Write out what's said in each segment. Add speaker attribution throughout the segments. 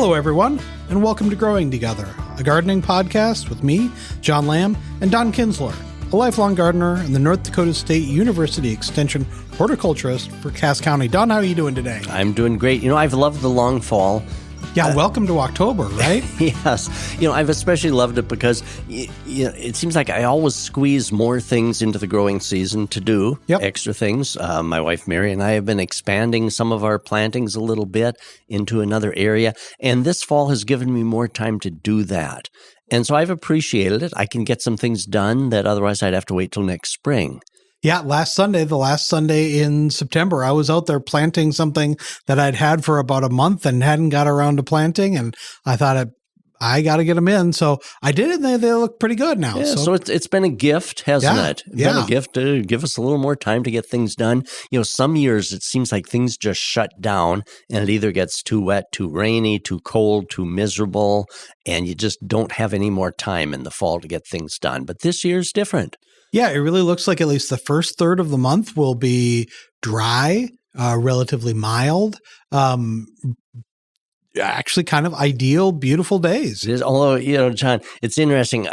Speaker 1: Hello, everyone, and welcome to Growing Together, a gardening podcast with me, John Lamb, and Don Kinsler, a lifelong gardener and the North Dakota State University Extension horticulturist for Cass County. Don, how are you doing today?
Speaker 2: I'm doing great. I've loved the long fall.
Speaker 1: Yeah, welcome to October, right?
Speaker 2: Yes. I've especially loved it because it seems like I always squeeze more things into the growing season to do, extra things. My wife Mary and I have been expanding some of our plantings a little bit into another area, and this fall has given me more time to do that. And so I've appreciated it. I can get some things done that otherwise I'd have to wait till next spring.
Speaker 1: Yeah, the last Sunday in September, I was out there planting something that I'd had for about a month and hadn't got around to planting, and I thought I got to get them in. So I did it, and they look pretty good now.
Speaker 2: Yeah, so it's been a gift, hasn't it? It's been a gift to give us a little more time to get things done. Some years it seems like things just shut down, and it either gets too wet, too rainy, too cold, too miserable, and you just don't have any more time in the fall to get things done. But this year's different.
Speaker 1: Yeah, it really looks like at least the first third of the month will be dry, relatively mild, actually kind of ideal, beautiful days.
Speaker 2: Although, John, it's interesting.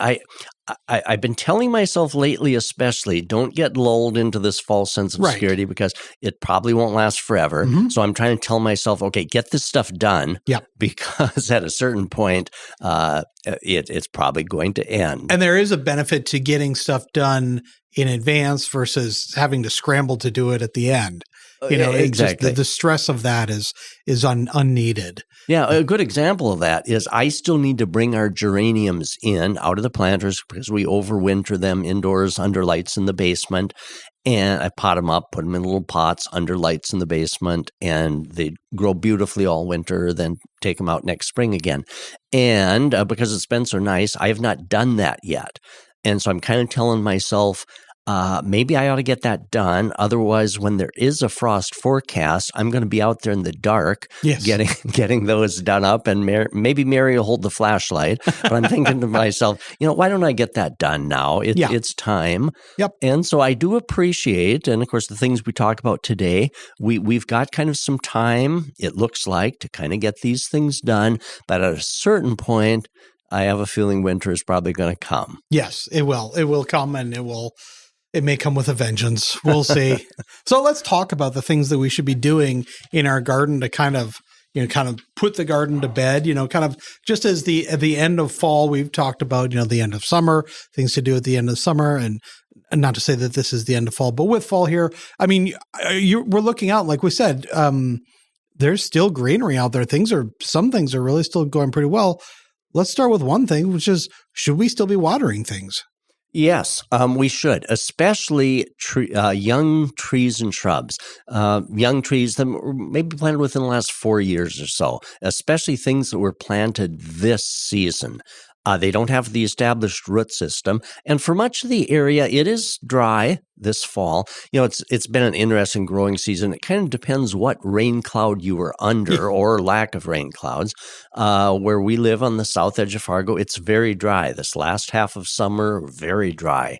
Speaker 2: I've been telling myself lately especially, don't get lulled into this false sense of security because it probably won't last forever. Mm-hmm. So I'm trying to tell myself, okay, get this stuff done because at a certain point, it's probably going to end.
Speaker 1: And there is a benefit to getting stuff done in advance versus having to scramble to do it at the end.
Speaker 2: Exactly.
Speaker 1: The stress of that is unneeded.
Speaker 2: Yeah, a good example of that is I still need to bring our geraniums out of the planters because we overwinter them indoors under lights in the basement. And I pot them up, put them in little pots under lights in the basement, and they grow beautifully all winter, then take them out next spring again. And because it's been so nice, I have not done that yet. And so I'm kind of telling myself, maybe I ought to get that done. Otherwise, when there is a frost forecast, I'm going to be out there in the dark getting those done up. And maybe Mary will hold the flashlight. But I'm thinking to myself, why don't I get that done now? It's time.
Speaker 1: Yep.
Speaker 2: And so I do appreciate, and of course, the things we talk about today, we've got kind of some time, it looks like, to kind of get these things done. But at a certain point, I have a feeling winter is probably going to come.
Speaker 1: Yes, it will. It will come, and it may come with a vengeance. We'll see. So let's talk about the things that we should be doing in our garden to kind of put the garden to bed, kind of just as at the end of fall, we've talked about, the end of summer, things to do at the end of summer. And not to say that this is the end of fall, but with fall here, I mean, we're looking out, like we said, there's still greenery out there. Some things are really still going pretty well. Let's start with one thing, which is, should we still be watering things?
Speaker 2: Yes, we should, especially young trees and shrubs. Young trees that may be planted within the last 4 years or so, especially things that were planted this season. They don't have the established root system. And for much of the area, it is dry this fall. It's been an interesting growing season. It kind of depends what rain cloud you were under or lack of rain clouds. Where we live on the south edge of Fargo, it's very dry. This last half of summer, very dry.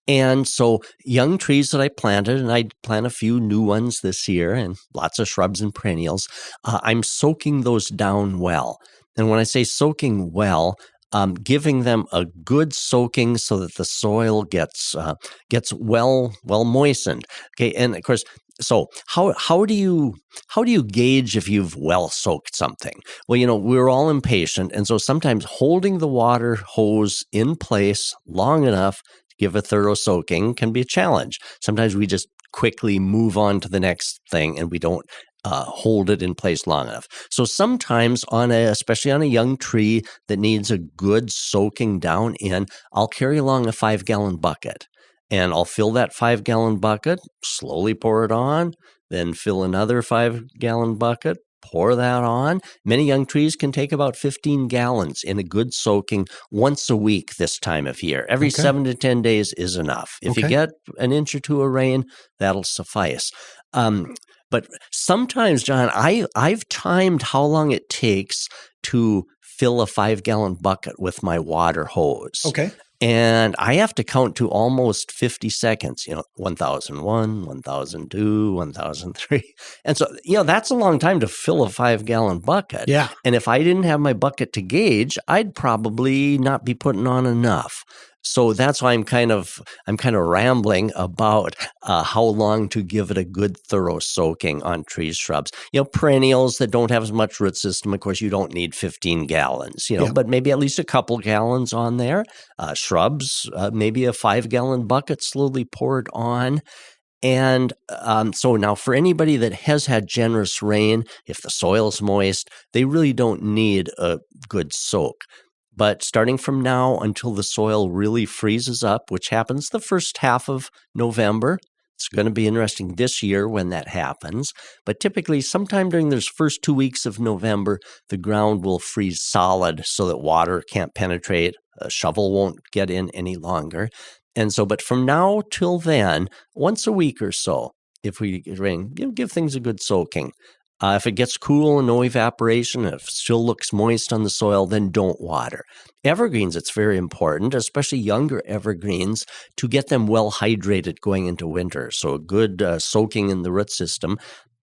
Speaker 2: And so young trees that I planted, and I plant a few new ones this year and lots of shrubs and perennials, I'm soaking those down well. And when I say soaking well, giving them a good soaking so that the soil gets well moistened. Okay, and of course, so how do you gauge if you've well soaked something? Well, we're all impatient, and so sometimes holding the water hose in place long enough to give a thorough soaking can be a challenge. Sometimes we just quickly move on to the next thing, and we don't hold it in place long enough. So sometimes especially on a young tree that needs a good soaking down in, I'll carry along a 5-gallon bucket and I'll fill that 5-gallon bucket, slowly pour it on, then fill another 5-gallon bucket, pour that on. Many young trees can take about 15 gallons in a good soaking once a week this time of year. Every 7 to 10 days is enough. If you get an inch or two of rain, that'll suffice. But sometimes, John, I've timed how long it takes to fill a 5-gallon bucket with my water hose.
Speaker 1: Okay.
Speaker 2: And I have to count to almost 50 seconds, 1001, 1002, 1003. And so, that's a long time to fill a 5-gallon bucket.
Speaker 1: Yeah.
Speaker 2: And if I didn't have my bucket to gauge, I'd probably not be putting on enough. So that's why I'm kind of rambling about how long to give it a good thorough soaking on trees, shrubs. Perennials that don't have as much root system, of course, you don't need 15 gallons, but maybe at least a couple gallons on there. Shrubs, maybe a 5-gallon bucket slowly poured on. And so now for anybody that has had generous rain, if the soil's moist, they really don't need a good soak. But starting from now until the soil really freezes up, which happens the first half of November, it's going to be interesting this year when that happens. But typically, sometime during those first 2 weeks of November, the ground will freeze solid so that water can't penetrate. A shovel won't get in any longer. And so, but from now till then, once a week or so, if we get rain, give things a good soaking. If it gets cool and no evaporation, if it still looks moist on the soil, then don't water. Evergreens, it's very important, especially younger evergreens, to get them well hydrated going into winter. So a good soaking in the root system.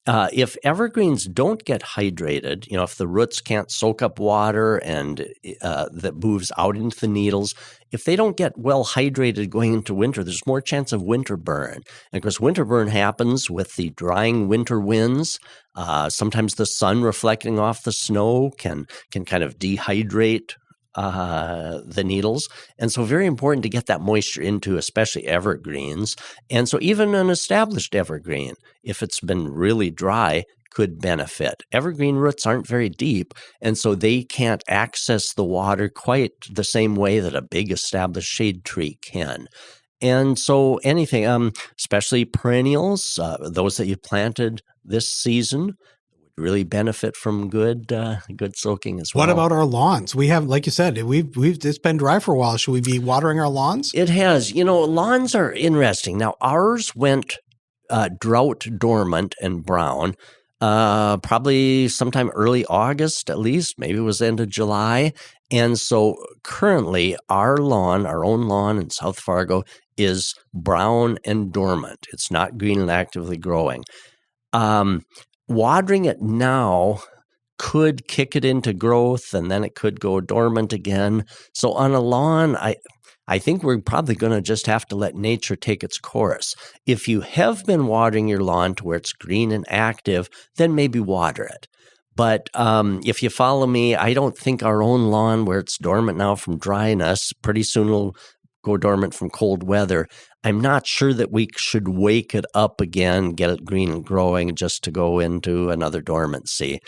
Speaker 2: If evergreens don't get hydrated, if the roots can't soak up water and that moves out into the needles, if they don't get well hydrated going into winter, there's more chance of winter burn. And of course, winter burn happens with the drying winter winds. Sometimes the sun reflecting off the snow can kind of dehydrate the needles. And so very important to get that moisture into, especially evergreens. And so even an established evergreen, if it's been really dry, could benefit. Evergreen roots aren't very deep, and so they can't access the water quite the same way that a big established shade tree can. And so anything, especially perennials, those that you planted this season, really benefit from good soaking as well.
Speaker 1: What about our lawns? We have, like you said, it's been dry for a while. Should we be watering our lawns?
Speaker 2: It has. Lawns are interesting. Now, ours went drought dormant and brown probably sometime early August at least. Maybe it was end of July. And so currently our own lawn in South Fargo is brown and dormant. It's not green and actively growing. Watering it now could kick it into growth, and then it could go dormant again. So on a lawn, I think we're probably going to just have to let nature take its course. If you have been watering your lawn to where it's green and active, then maybe water it. But if you follow me, I don't think our own lawn, where it's dormant now from dryness, pretty soon will go dormant from cold weather. I'm not sure that we should wake it up again, get it green and growing just to go into another dormancy.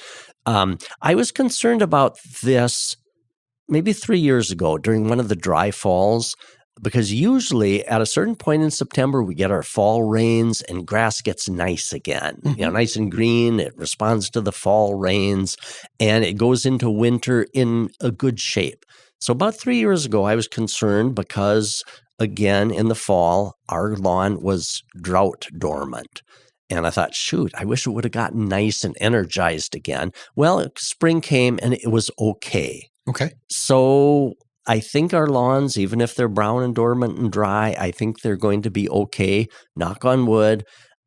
Speaker 2: I was concerned about this maybe 3 years ago during one of the dry falls, because usually at a certain point in September, we get our fall rains and grass gets nice again, nice and green. It responds to the fall rains and it goes into winter in a good shape. So about 3 years ago, I was concerned because, again, in the fall, our lawn was drought dormant. And I thought, shoot, I wish it would have gotten nice and energized again. Well, spring came and it was okay.
Speaker 1: Okay.
Speaker 2: So I think our lawns, even if they're brown and dormant and dry, I think they're going to be okay. Knock on wood.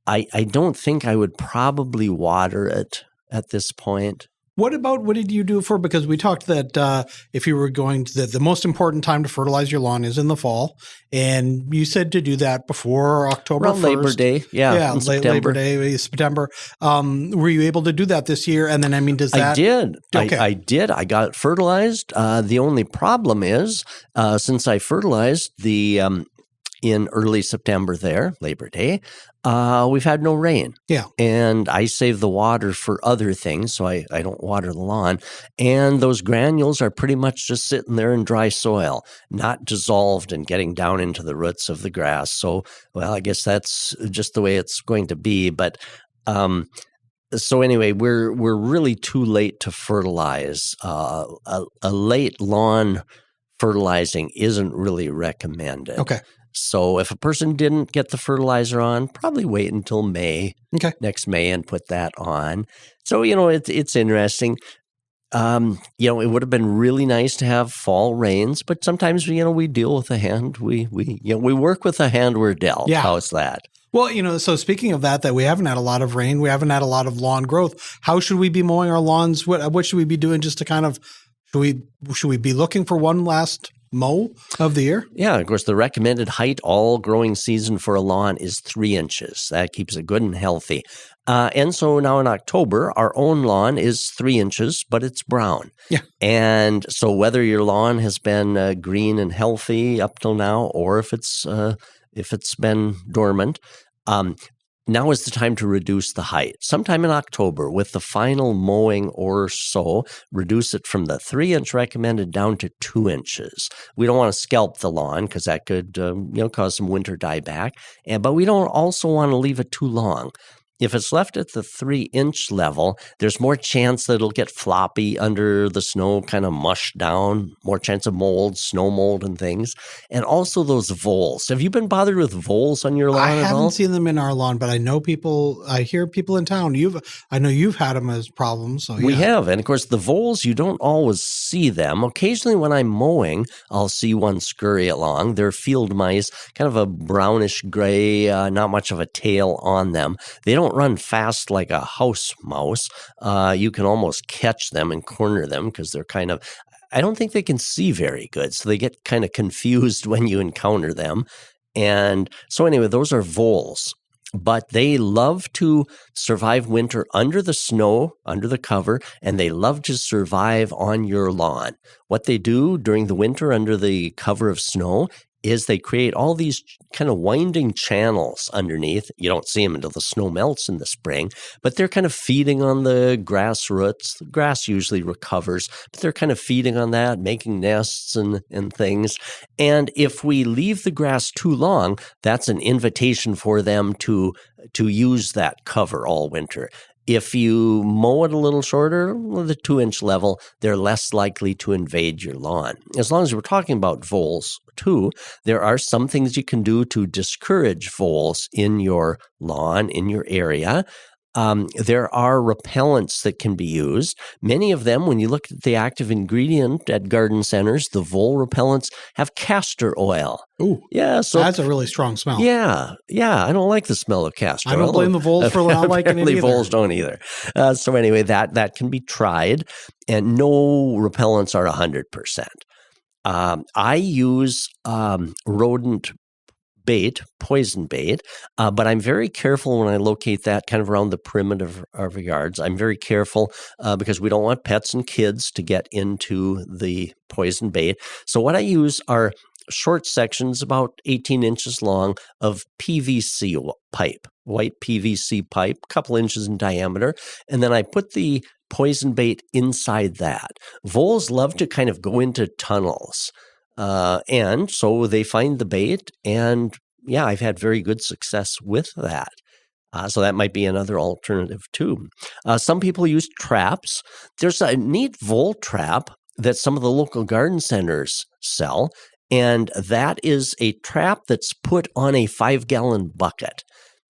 Speaker 2: I don't think I would probably water it at this point.
Speaker 1: What did you do because we talked that if you were going to, the most important time to fertilize your lawn is in the fall, and you said to do that before October 1st.
Speaker 2: Labor Day, yeah,
Speaker 1: Labor Day, September. Were you able to do that this year? And then, does that?
Speaker 2: I did.
Speaker 1: Okay.
Speaker 2: I did. I got it fertilized. The only problem is, since I fertilized in early September there, Labor Day, we've had no rain.
Speaker 1: Yeah.
Speaker 2: And I save the water for other things, so I don't water the lawn. And those granules are pretty much just sitting there in dry soil, not dissolved and getting down into the roots of the grass. So, well, I guess that's just the way it's going to be. But so anyway, we're really too late to fertilize. A late lawn fertilizing isn't really recommended.
Speaker 1: Okay.
Speaker 2: So if a person didn't get the fertilizer on, probably wait until May,
Speaker 1: next
Speaker 2: May, and put that on. So, it's interesting. It would have been really nice to have fall rains, but sometimes, we deal with the hand. We work with the hand we're dealt.
Speaker 1: Yeah.
Speaker 2: How's that?
Speaker 1: Well, so speaking of that we haven't had a lot of rain, we haven't had a lot of lawn growth. How should we be mowing our lawns? What should we be doing just to kind of, should we be looking for one last mow of the year?
Speaker 2: Yeah, of course, the recommended height all growing season for a lawn is 3 inches. That keeps it good and healthy. And so now in October, our own lawn is 3 inches, but it's brown.
Speaker 1: Yeah.
Speaker 2: And so whether your lawn has been green and healthy up till now, or if it's been dormant, now is the time to reduce the height. Sometime in October, with the final mowing or so, reduce it from the 3-inch recommended down to 2 inches. We don't want to scalp the lawn because that could cause some winter dieback, but we don't also want to leave it too long. If it's left at the 3-inch level, there's more chance that it'll get floppy under the snow, kind of mushed down, more chance of mold, snow mold and things. And also those voles. Have you been bothered with voles on your lawn at all?
Speaker 1: I haven't seen them in our lawn, but I hear people in town. I know you've had them as problems. So yeah.
Speaker 2: We have. And of course, the voles, you don't always see them. Occasionally when I'm mowing, I'll see one scurry along. They're field mice, kind of a brownish gray, not much of a tail on them. They don't run fast like a house mouse. You can almost catch them and corner them because they're I don't think they can see very good. So they get kind of confused when you encounter them. And so anyway, those are voles. But they love to survive winter under the snow, under the cover, and they love to survive on your lawn. What they do during the winter under the cover of snow is they create all these kind of winding channels underneath. You don't see them until the snow melts in the spring, but they're kind of feeding on the grass roots. The grass usually recovers, but they're kind of feeding on that, making nests and things. And if we leave the grass too long, that's an invitation for them to use that cover all winter. If you mow it a little shorter, the 2-inch level, they're less likely to invade your lawn. As long as we're talking about voles too, there are some things you can do to discourage voles in your lawn, in your area. There are repellents that can be used. Many of them, when you look at the active ingredient at garden centers, the vole repellents have castor oil.
Speaker 1: Ooh,
Speaker 2: yeah, so
Speaker 1: that's a really strong smell.
Speaker 2: Yeah, I don't like the smell of castor oil.
Speaker 1: I don't blame the voles for not liking it either.
Speaker 2: Voles don't either. So anyway, that can be tried, and no repellents are 100%. I use rodent bait, poison bait, but I'm very careful when I locate that kind of around the perimeter of our yards. I'm very careful because we don't want pets and kids to get into the poison bait. So what I use are short sections, about 18 inches long, of PVC pipe, white PVC pipe, a couple inches in diameter, and then I put the poison bait inside that. Voles love to kind of go into tunnels. And so they find the bait, and I've had very good success with that. So that might be another alternative too. Some people use traps. There's a neat vole trap that some of the local garden centers sell, and that is a trap that's put on a 5-gallon bucket.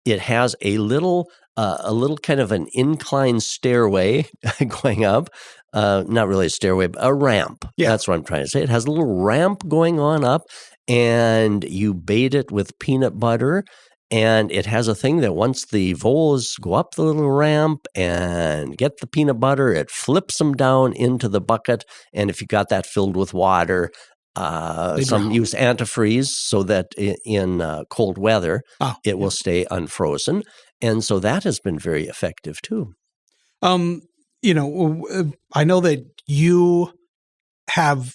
Speaker 2: It has a little kind of an incline stairway going up. Not really a stairway, but a ramp. Yeah. That's what I'm trying to say. It has a little ramp going on up, and you bait it with peanut butter, and it has a thing that once the voles go up the little ramp and get the peanut butter, it flips them down into the bucket, and if you got that filled with water, some use antifreeze so that in cold weather, it will stay unfrozen. And so that has been very effective too.
Speaker 1: I know that you have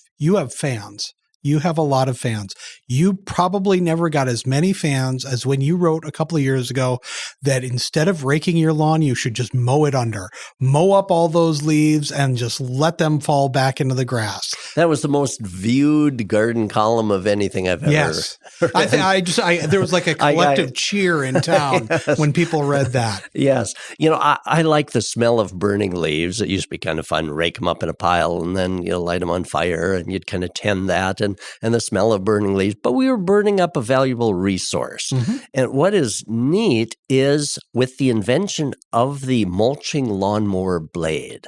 Speaker 1: fans. You have a lot of fans. You probably never got as many fans as when you wrote a couple of years ago that instead of raking your lawn, you should just mow it under. Mow up all those leaves and just let them fall back into the grass.
Speaker 2: That was the most viewed garden column of anything I've ever
Speaker 1: read. There was like a collective cheer in town when people read that.
Speaker 2: Yes. I like the smell of burning leaves. It used to be kind of fun. Rake them up in a pile and then light them on fire, and you'd kind of tend that and the smell of burning leaves. But we were burning up a valuable resource. Mm-hmm. And what is neat is with the invention of the mulching lawnmower blade,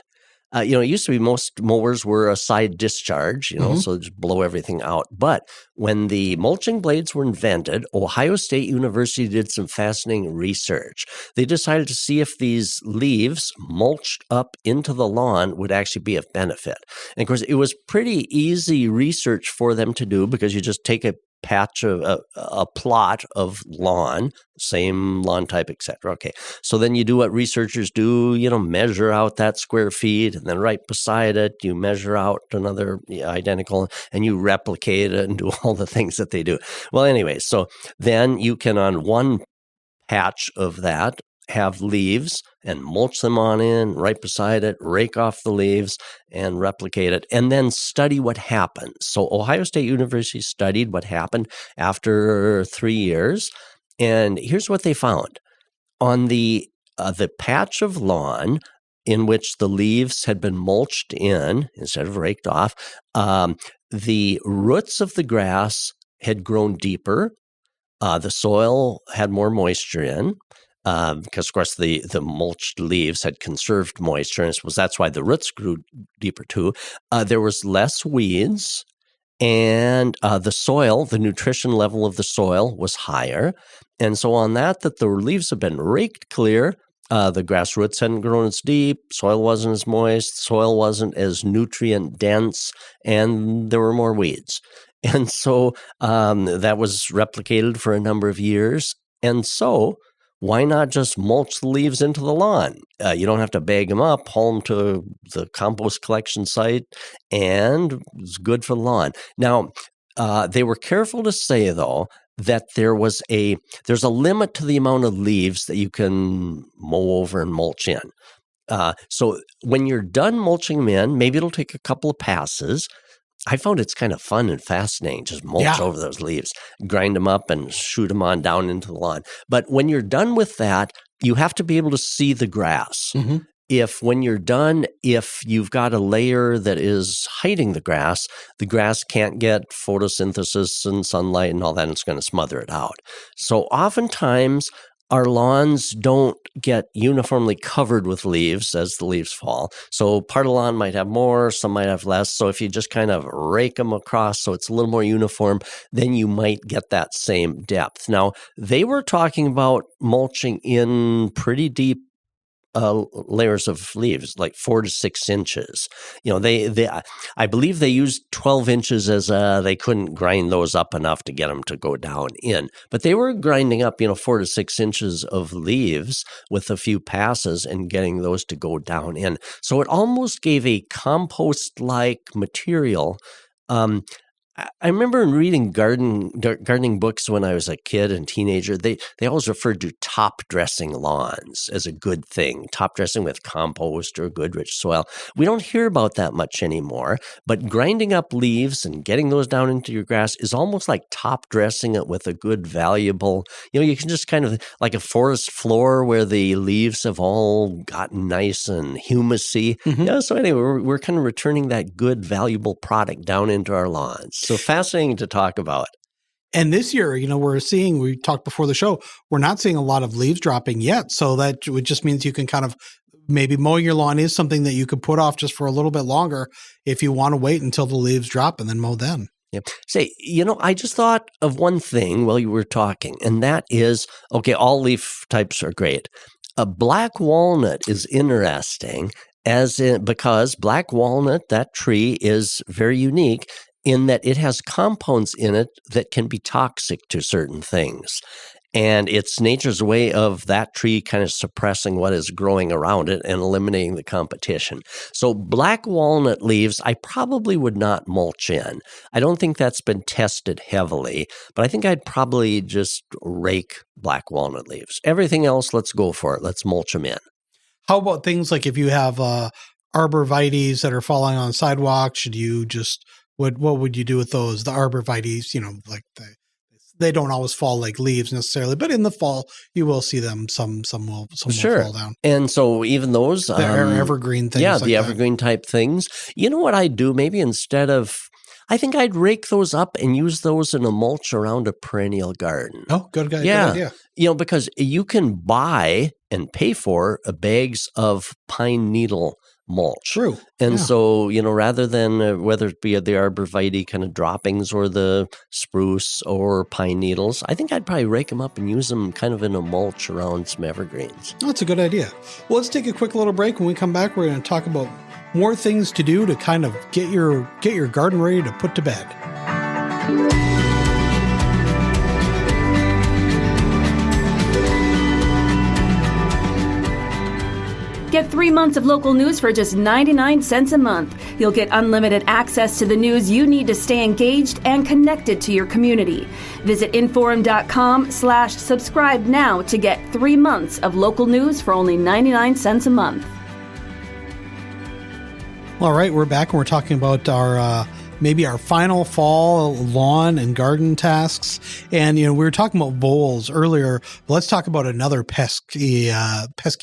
Speaker 2: It used to be most mowers were a side discharge, so just blow everything out. But when the mulching blades were invented, Ohio State University did some fascinating research. They decided to see if these leaves mulched up into the lawn would actually be of benefit. And of course, it was pretty easy research for them to do because you just take a patch of a plot of lawn, same lawn type, etc. Okay, so then you do what researchers do, measure out that square feet, and then right beside it, you measure out another identical, and you replicate it and do all the things that they do. Well, anyway, so then you can on one patch of that have leaves and mulch them on in right beside it, rake off the leaves and replicate it, and then study what happens. So Ohio State University studied what happened after 3 years, and here's what they found. On the patch of lawn in which the leaves had been mulched in instead of raked off, the roots of the grass had grown deeper. The soil had more moisture in. Because, of course, the mulched leaves had conserved moisture, and that's why the roots grew deeper, too. There was less weeds, and the nutrition level of the soil was higher. And so on that the leaves have been raked clear. The grass roots hadn't grown as deep, soil wasn't as moist, soil wasn't as nutrient dense, and there were more weeds. And so that was replicated for a number of years. And so why not just mulch the leaves into the lawn? You don't have to bag them up, haul them to the compost collection site, and it's good for the lawn. Now, they were careful to say, though, that there's a limit to the amount of leaves that you can mow over and mulch in. So when you're done mulching them in, maybe it'll take a couple of passes. I found it's kind of fun and fascinating, just mulch over those leaves, grind them up and shoot them on down into the lawn. But when you're done with that, you have to be able to see the grass. Mm-hmm. When you're done, if you've got a layer that is hiding the grass can't get photosynthesis and sunlight and all that, and it's going to smother it out. So oftentimes, our lawns don't get uniformly covered with leaves as the leaves fall. So part of the lawn might have more, some might have less. So if you just kind of rake them across so it's a little more uniform, then you might get that same depth. Now, they were talking about mulching in pretty deep layers of leaves, like 4 to 6 inches. I believe they used 12 inches as they couldn't grind those up enough to get them to go down in. But they were grinding up, 4 to 6 inches of leaves with a few passes and getting those to go down in. So it almost gave a compost-like material. I remember in reading gardening books when I was a kid and teenager, they always referred to top dressing lawns as a good thing, top dressing with compost or good rich soil. We don't hear about that much anymore, but grinding up leaves and getting those down into your grass is almost like top dressing it with a good, valuable, you can just kind of like a forest floor where the leaves have all gotten nice and humusy. Mm-hmm. So anyway, we're kind of returning that good, valuable product down into our lawns. So fascinating to talk about.
Speaker 1: And this year, we talked before the show, we're not seeing a lot of leaves dropping yet. So that just means you can kind of maybe mowing your lawn is something that you could put off just for a little bit longer if you want to wait until the leaves drop and then mow then.
Speaker 2: Yep. Say, I just thought of one thing while you were talking, and that is, okay, all leaf types are great. A black walnut is interesting because black walnut, that tree is very unique in that it has compounds in it that can be toxic to certain things. And it's nature's way of that tree kind of suppressing what is growing around it and eliminating the competition. So black walnut leaves, I probably would not mulch in. I don't think that's been tested heavily, but I think I'd probably just rake black walnut leaves. Everything else, let's go for it. Let's mulch them in.
Speaker 1: How about things like if you have arborvitaes that are falling on sidewalks, should you just... What would you do with those? The arborvitaes, they don't always fall like leaves necessarily, but in the fall you will see them. Some will fall down.
Speaker 2: And so even those,
Speaker 1: they're evergreen things.
Speaker 2: The evergreen type things. You know what I'd do? Maybe instead of, I think I'd rake those up and use those in a mulch around a perennial garden.
Speaker 1: Oh, good idea.
Speaker 2: Because you can buy and pay for bags of pine needle mulch.
Speaker 1: True.
Speaker 2: And
Speaker 1: Yeah.
Speaker 2: so, rather than whether it be the arborvitae kind of droppings or the spruce or pine needles, I think I'd probably rake them up and use them kind of in a mulch around some evergreens.
Speaker 1: That's a good idea. Well, let's take a quick little break. When we come back, we're going to talk about more things to do to kind of get your garden ready to put to bed.
Speaker 3: Get 3 months of local news for just 99 cents a month. You'll get unlimited access to the news you need to stay engaged and connected to your community. Visit inforum.com/subscribe now to get 3 months of local news for only 99 cents a month.
Speaker 1: All right, we're back and we're talking about our maybe our final fall lawn and garden tasks. And, we were talking about voles earlier. Let's talk about another pesky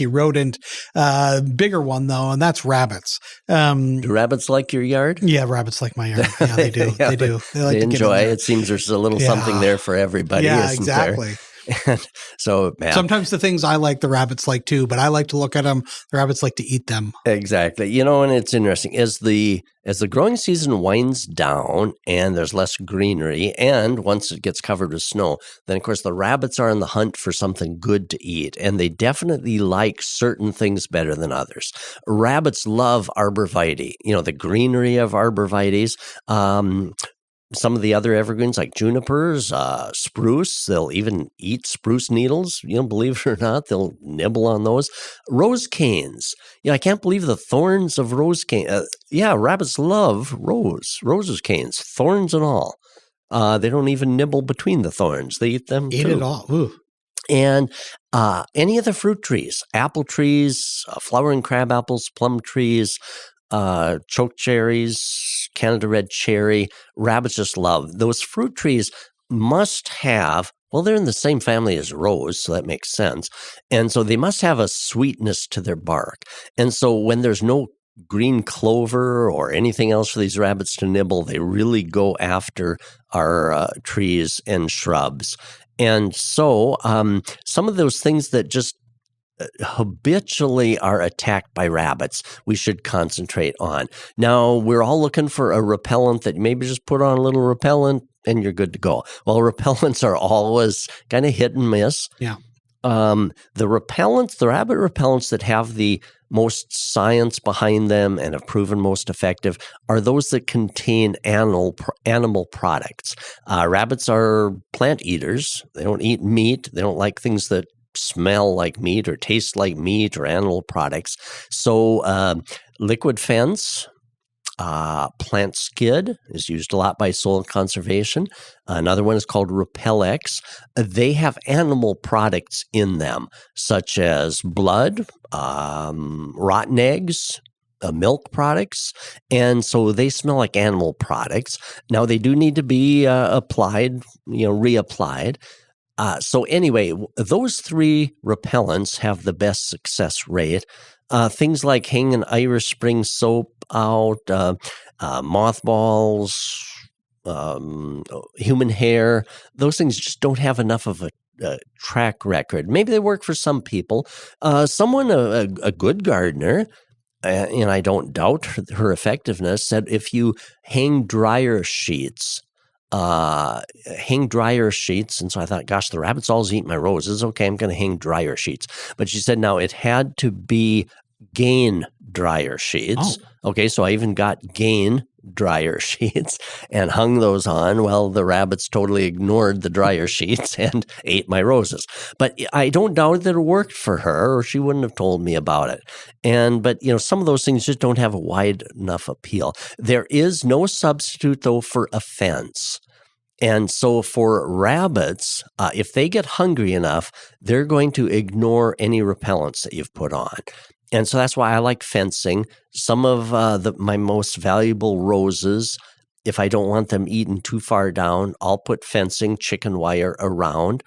Speaker 1: rodent, bigger one though, and that's rabbits.
Speaker 2: Do rabbits like your yard?
Speaker 1: Yeah, rabbits like my yard. Yeah, they do.
Speaker 2: Yeah,
Speaker 1: they do. They like
Speaker 2: they
Speaker 1: to
Speaker 2: enjoy.
Speaker 1: get in
Speaker 2: It seems there's a little something there for everybody.
Speaker 1: Yeah,
Speaker 2: isn't
Speaker 1: exactly.
Speaker 2: There? And so, man.
Speaker 1: Sometimes the things I like, the rabbits like too, but I like to look at them. The rabbits like to eat them.
Speaker 2: Exactly. And it's interesting as the growing season winds down and there's less greenery, and once it gets covered with snow, then of course the rabbits are on the hunt for something good to eat, and they definitely like certain things better than others. Rabbits love arborvitae, the greenery of arborvitaes. Some of the other evergreens like junipers, spruce, they'll even eat spruce needles. Believe it or not, they'll nibble on those. Rose canes. I can't believe the thorns of rose cane. Rabbits love roses canes, thorns and all. They don't even nibble between the thorns. They eat them
Speaker 1: Eat
Speaker 2: too.
Speaker 1: it all. Ooh.
Speaker 2: And any of the fruit trees, apple trees, flowering crab apples, plum trees, choke cherries, Canada red cherry, rabbits just love. Those fruit trees must have, they're in the same family as rose, so that makes sense. And so they must have a sweetness to their bark. And so when there's no green clover or anything else for these rabbits to nibble, they really go after our trees and shrubs. And so some of those things that just habitually are attacked by rabbits, we should concentrate on. Now, we're all looking for a repellent that maybe just put on a little repellent and you're good to go. Well, repellents are always kind of hit and miss.
Speaker 1: Yeah.
Speaker 2: The rabbit repellents that have the most science behind them and have proven most effective are those that contain animal products. Rabbits are plant eaters. They don't eat meat. They don't like things that smell like meat or taste like meat or animal products. So liquid fence, plant skid is used a lot by soil conservation. Another one is called Repellex. They have animal products in them, such as blood, rotten eggs, milk products, and so they smell like animal products. Now, they do need to be applied, reapplied. So anyway, those three repellents have the best success rate. Things like hanging Irish Spring soap out, mothballs, human hair, those things just don't have enough of a track record. Maybe they work for some people. Someone, a good gardener, and I don't doubt her effectiveness, said if you hang dryer sheets, and so I thought, gosh, the rabbits always eat my roses. Okay, I'm going to hang dryer sheets. But she said, now it had to be Gain dryer sheets.
Speaker 1: Oh.
Speaker 2: Okay, so I even got Gain dryer sheets and hung those on. Well, the rabbits totally ignored the dryer sheets and ate my roses. But I don't doubt that it worked for her, or she wouldn't have told me about it. But some of those things just don't have a wide enough appeal. There is no substitute, though, for a fence. And so for rabbits, if they get hungry enough, they're going to ignore any repellents that you've put on. And so that's why I like fencing. Some of my most valuable roses, if I don't want them eaten too far down, I'll put fencing, chicken wire around.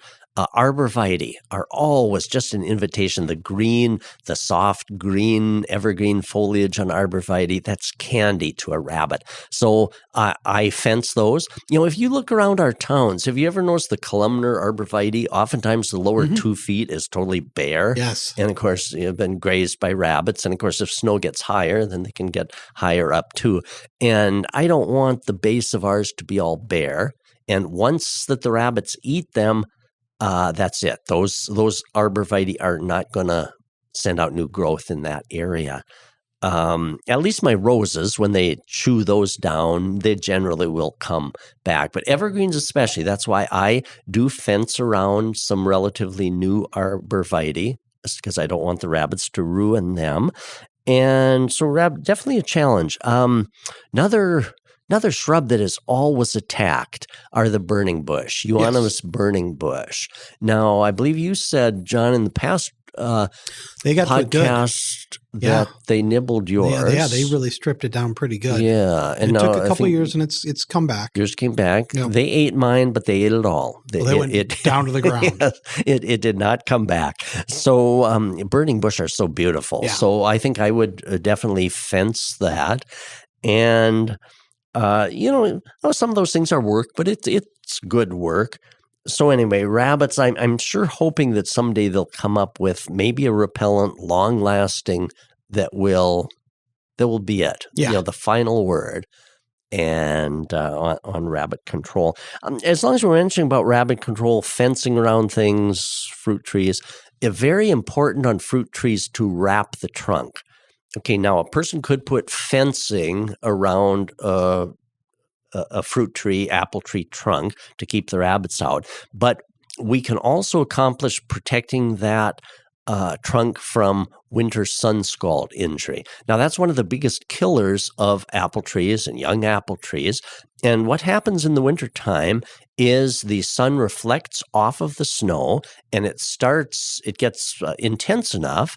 Speaker 2: Arborvitae are always just an invitation. The soft green, evergreen foliage on arborvitae, that's candy to a rabbit. So I fence those. If you look around our towns, have you ever noticed the columnar arborvitae? Oftentimes the lower 2 feet is totally bare.
Speaker 1: Yes.
Speaker 2: And of course, been grazed by rabbits. And of course, if snow gets higher, then they can get higher up too. And I don't want the base of ours to be all bare. And once that the rabbits eat them, that's it. Those arborvitae are not going to send out new growth in that area. At least my roses, when they chew those down, they generally will come back. But evergreens especially, that's why I do fence around some relatively new arborvitae, because I don't want the rabbits to ruin them. And so definitely a challenge. Another shrub that is always attacked are the burning bush, euonymus burning bush. Now, I believe you said, John, in the past
Speaker 1: they got
Speaker 2: podcast that they nibbled yours.
Speaker 1: Yeah, they really stripped it down pretty good.
Speaker 2: Yeah.
Speaker 1: And it took a couple of years, and it's come back.
Speaker 2: Yours came back.
Speaker 1: Yep.
Speaker 2: They ate mine, but they ate it all.
Speaker 1: They went down to the ground.
Speaker 2: It did not come back. So burning bush are so beautiful.
Speaker 1: Yeah.
Speaker 2: So I think I would definitely fence that. And some of those things are work, but it's good work. So anyway, rabbits, I'm sure hoping that someday they'll come up with maybe a repellent, long-lasting that will be it.
Speaker 1: Yeah.
Speaker 2: The final word. And on rabbit control. As long as we're mentioning about rabbit control, fencing around things, fruit trees, it's very important on fruit trees to wrap the trunk. Okay, now a person could put fencing around a fruit tree, apple tree trunk to keep the rabbits out, but we can also accomplish protecting that trunk from winter sun scald injury. Now, that's one of the biggest killers of apple trees and young apple trees. And what happens in the wintertime is the sun reflects off of the snow, and it gets intense enough,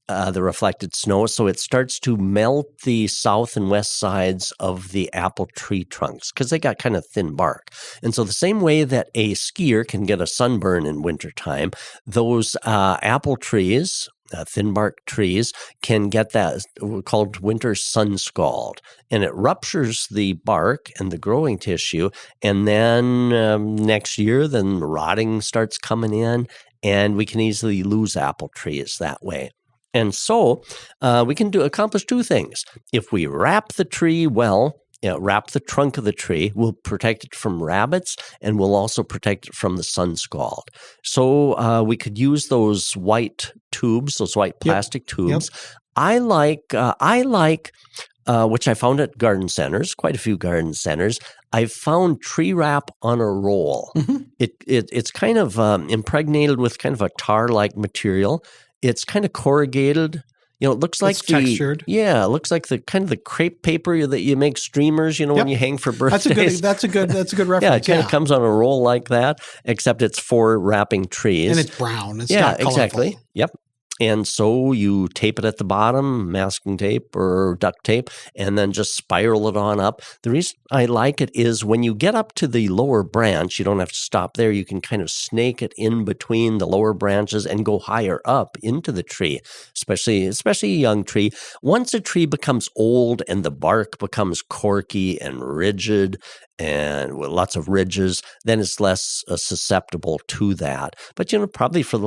Speaker 2: the reflected snow, so it starts to melt the south and west sides of the apple tree trunks because they got kind of thin bark. And so the same way that a skier can get a sunburn in wintertime, those apple trees, thin bark trees, can get that called winter sun scald. And it ruptures the bark and the growing tissue. And then next year, then rotting starts coming in, and we can easily lose apple trees that way. And so we can accomplish two things. If we wrap the tree well, wrap the trunk of the tree, we'll protect it from rabbits, and we'll also protect it from the sun scald. So we could use those white tubes, those white plastic tubes. Yep. I like which I found at garden centers, quite a few garden centers. I've found tree wrap on a roll. Mm-hmm. It's kind of impregnated with kind of a tar-like material. It's kind of corrugated. It looks like
Speaker 1: textured.
Speaker 2: Yeah, it looks like the kind of the crepe paper that you make streamers, when you hang for birthdays.
Speaker 1: That's a good reference.
Speaker 2: Yeah, it kind of comes on a roll like that, except it's for wrapping trees.
Speaker 1: And it's brown. It's not colorful.
Speaker 2: Exactly. Yep. And so you tape it at the bottom, masking tape or duct tape, and then just spiral it on up. The reason I like it is when you get up to the lower branch, you don't have to stop there. You can kind of snake it in between the lower branches and go higher up into the tree, especially a young tree. Once a tree becomes old and the bark becomes corky and rigid and with lots of ridges, then it's less susceptible to that. But, probably for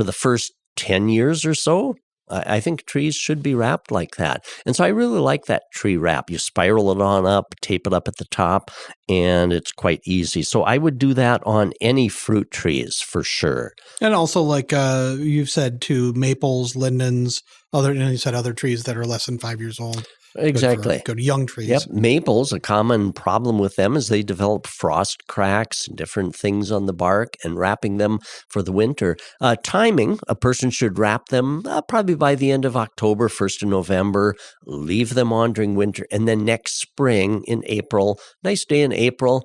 Speaker 2: the first 10 years or so, I think trees should be wrapped like that. And so I really like that tree wrap. You spiral it on up, tape it up at the top, and it's quite easy. So I would do that on any fruit trees for sure. And
Speaker 1: also, like you've said, too, maples, lindens, you said other trees that are less than 5 years old.
Speaker 2: Exactly.
Speaker 1: Go to young trees.
Speaker 2: Yep. Maples, a common problem with them is they develop frost cracks and different things on the bark, and wrapping them for the winter. Timing, a person should wrap them probably by the end of October, 1st of November, leave them on during winter, and then next spring in April, nice day in April.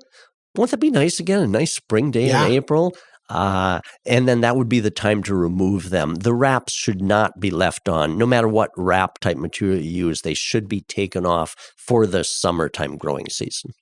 Speaker 2: Won't that be nice again? A nice spring day in April? And then that would be the time to remove them. The wraps should not be left on. No matter what wrap type material you use, they should be taken off for the summertime growing season.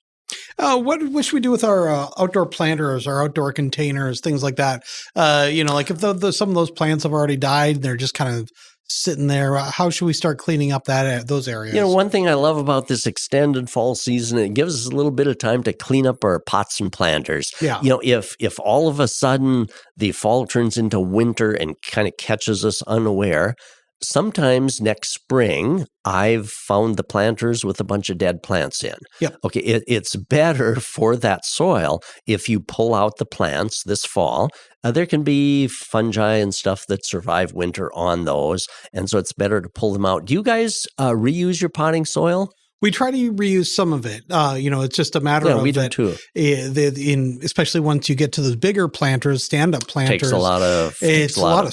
Speaker 1: What should we do with our outdoor planters, our outdoor containers, things like that? Like if some of those plants have already died, they're just kind of sitting there. How should we start cleaning up those areas?
Speaker 2: One thing I love about this extended fall season, it gives us a little bit of time to clean up our pots and planters.
Speaker 1: Yeah.
Speaker 2: If all of a sudden the fall turns into winter and kind of catches us unaware, sometimes next spring, I've found the planters with a bunch of dead plants in.
Speaker 1: Yep.
Speaker 2: Okay, it's better for that soil if you pull out the plants this fall. There can be fungi and stuff that survive winter on those, and so it's better to pull them out. Do you guys reuse your potting soil?
Speaker 1: We try to reuse some of it. It's just a matter of
Speaker 2: we do too.
Speaker 1: Especially once you get to those bigger planters, stand-up planters.
Speaker 2: Takes a lot of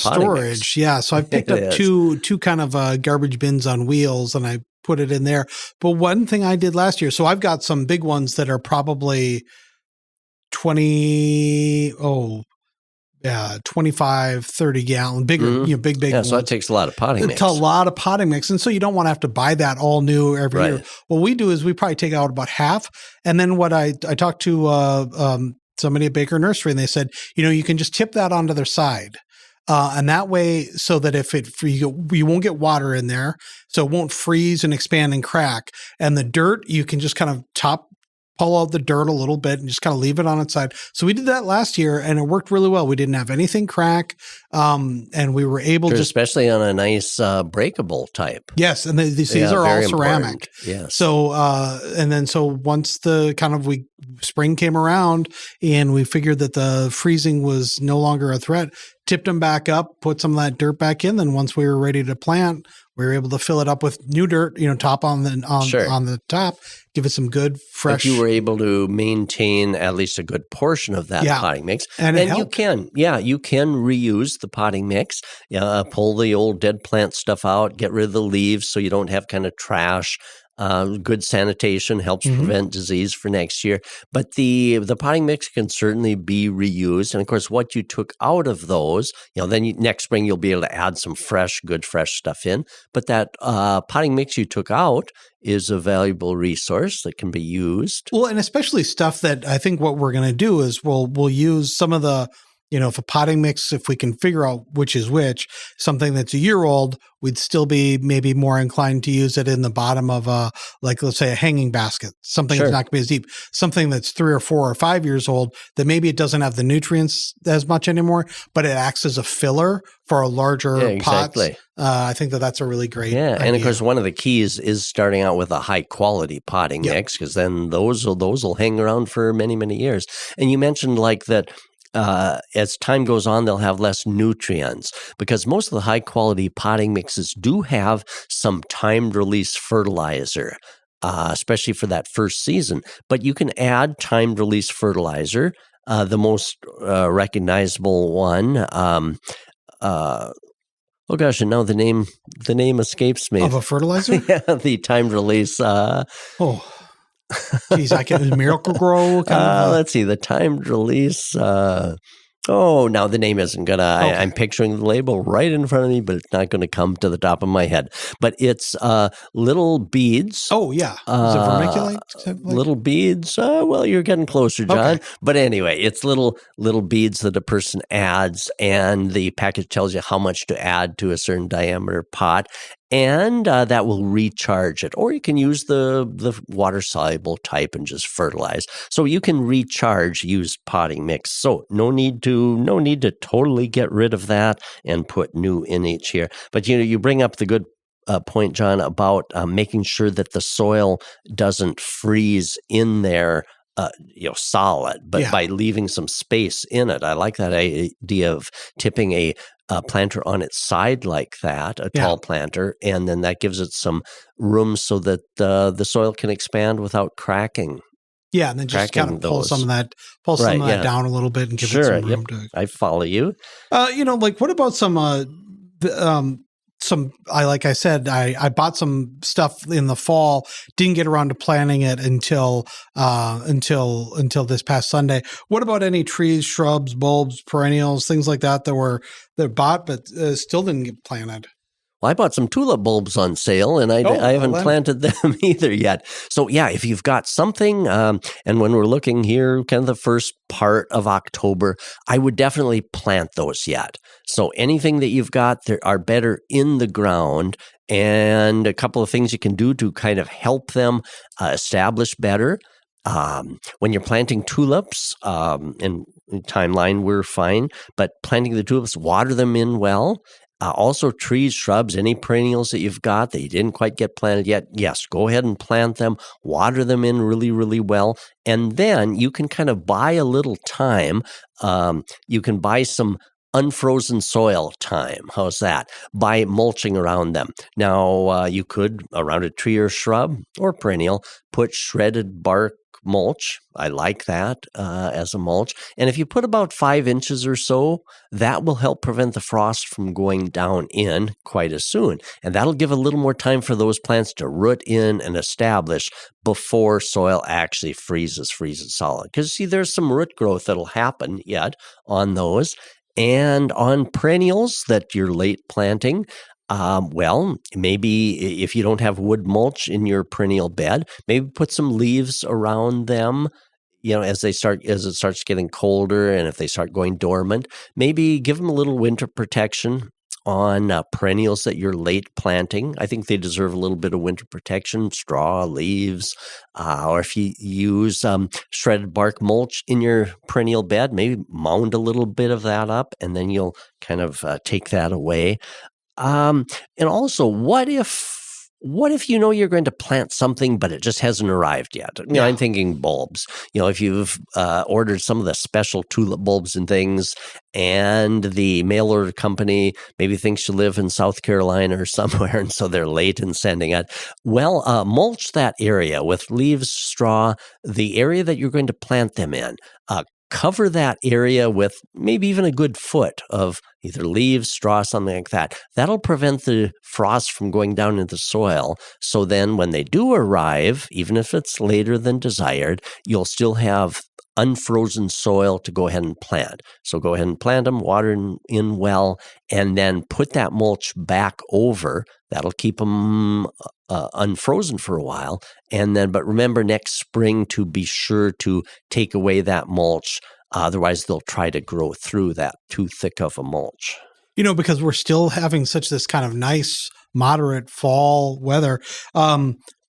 Speaker 1: storage.
Speaker 2: Mix.
Speaker 1: Yeah, so I picked up two kind of garbage bins on wheels, and I put it in there. But one thing I did last year, so I've got some big ones that are probably 25, 30 gallon, bigger, big ones.
Speaker 2: So that takes a lot of potting mix.
Speaker 1: It's a lot of potting mix. And so you don't want to have to buy that all new every year. What we do is we probably take out about half. And then what I talked to somebody at Baker Nursery, and they said, you can just tip that onto their side. And that way, so that if you won't get water in there, so it won't freeze and expand and crack. And the dirt, you can just kind of pull out the dirt a little bit and just kind of leave it on its side. So we did that last year, and it worked really well. We didn't have anything crack, and we were able to,
Speaker 2: especially on a nice breakable type.
Speaker 1: Yes, and these are all ceramic.
Speaker 2: Yes.
Speaker 1: So so once spring came around, and we figured that the freezing was no longer a threat, tipped them back up, put some of that dirt back in. Then once we were ready to plant, we were able to fill it up with new dirt, top on the top, give it some good fresh.
Speaker 2: But you were able to maintain at least a good portion of that potting mix,
Speaker 1: and
Speaker 2: you can reuse the potting mix. Pull the old dead plant stuff out, get rid of the leaves, so you don't have kind of trash. Good sanitation helps prevent disease for next year. But the potting mix can certainly be reused. And of course, what you took out of those, then next spring you'll be able to add some fresh stuff in. But that potting mix you took out is a valuable resource that can be used.
Speaker 1: Well, and especially stuff that I think what we're going to do is we'll use some of the, if a potting mix, if we can figure out which is which, something that's a year old, we'd still be maybe more inclined to use it in the bottom of let's say a hanging basket, something that's not going to be as deep, something that's 3 or 4 or 5 years old that maybe it doesn't have the nutrients as much anymore, but it acts as a filler for a larger pots. I think that's a really great idea.
Speaker 2: And of course, one of the keys is starting out with a high quality potting mix, because then those will hang around for many, many years. And you mentioned that as time goes on, they'll have less nutrients, because most of the high quality potting mixes do have some timed release fertilizer, especially for that first season. But you can add timed release fertilizer. The most recognizable one, and now the name escapes me.
Speaker 1: Of a fertilizer?
Speaker 2: The timed release.
Speaker 1: Geez, Miracle Grow.
Speaker 2: Let's see, the timed release. Now the name isn't gonna. I'm picturing the label right in front of me, but it's not going to come to the top of my head. But it's little beads.
Speaker 1: Oh yeah, is it vermiculite?
Speaker 2: Little beads. You're getting closer, John. Okay. But anyway, it's little beads that a person adds, and the package tells you how much to add to a certain diameter pot. And that will recharge it. Or you can use the water-soluble type and just fertilize. So you can recharge used potting mix. So no need to totally get rid of that and put new in each year. But you bring up the good point, John, about making sure that the soil doesn't freeze in there solid, but by leaving some space in it. I like that idea of tipping a planter on its side like that, a tall planter, and then that gives it some room so that the soil can expand without cracking.
Speaker 1: Yeah, and then just kind of pull some of that down a little bit and give it some room to.
Speaker 2: I follow you.
Speaker 1: What about like I said, I bought some stuff in the fall, didn't get around to planting it until this past Sunday. What about any trees, shrubs, bulbs, perennials, things like that that bought but still didn't get planted?
Speaker 2: Well, I bought some tulip bulbs on sale, and I haven't planted them either yet. So, yeah, if you've got something, and when we're looking here, kind of the first part of October, I would definitely plant those yet. So anything that you've got that are better in the ground, and a couple of things you can do to kind of help them establish better. When you're planting tulips, in timeline, we're fine, but planting the tulips, water them in well. Also, trees, shrubs, any perennials that you've got that you didn't quite get planted yet, yes, go ahead and plant them, water them in really, really well, and then you can kind of buy a little time. You can buy some unfrozen soil time. How's that? By mulching around them. Now, you could, around a tree or shrub or perennial, put shredded bark mulch. I like that as a mulch. And if you put about 5 inches or so, that will help prevent the frost from going down in quite as soon. And that'll give a little more time for those plants to root in and establish before soil actually freezes solid. Because see, there's some root growth that'll happen yet on those. And on perennials that you're late planting, well, maybe if you don't have wood mulch in your perennial bed, maybe put some leaves around them, as it starts getting colder, and if they start going dormant, maybe give them a little winter protection on perennials that you're late planting. I think they deserve a little bit of winter protection, straw, leaves, or if you use shredded bark mulch in your perennial bed, maybe mound a little bit of that up, and then you'll kind of take that away. And also, what if you're going to plant something, but it just hasn't arrived yet? I'm thinking bulbs. If you've ordered some of the special tulip bulbs and things, and the mail order company maybe thinks you live in South Carolina or somewhere, and so they're late in sending it. Well, mulch that area with leaves, straw, the area that you're going to plant them in. Cover that area with maybe even a good foot of either leaves, straw, something like that. That'll prevent the frost from going down into the soil. So then when they do arrive, even if it's later than desired, you'll still have unfrozen soil to go ahead and plant. So go ahead and plant them, water in well, and then put that mulch back over. That'll keep them unfrozen for a while. But remember next spring to be sure to take away that mulch. Otherwise, they'll try to grow through that too thick of a mulch.
Speaker 1: Because we're still having such this kind of nice, moderate fall weather.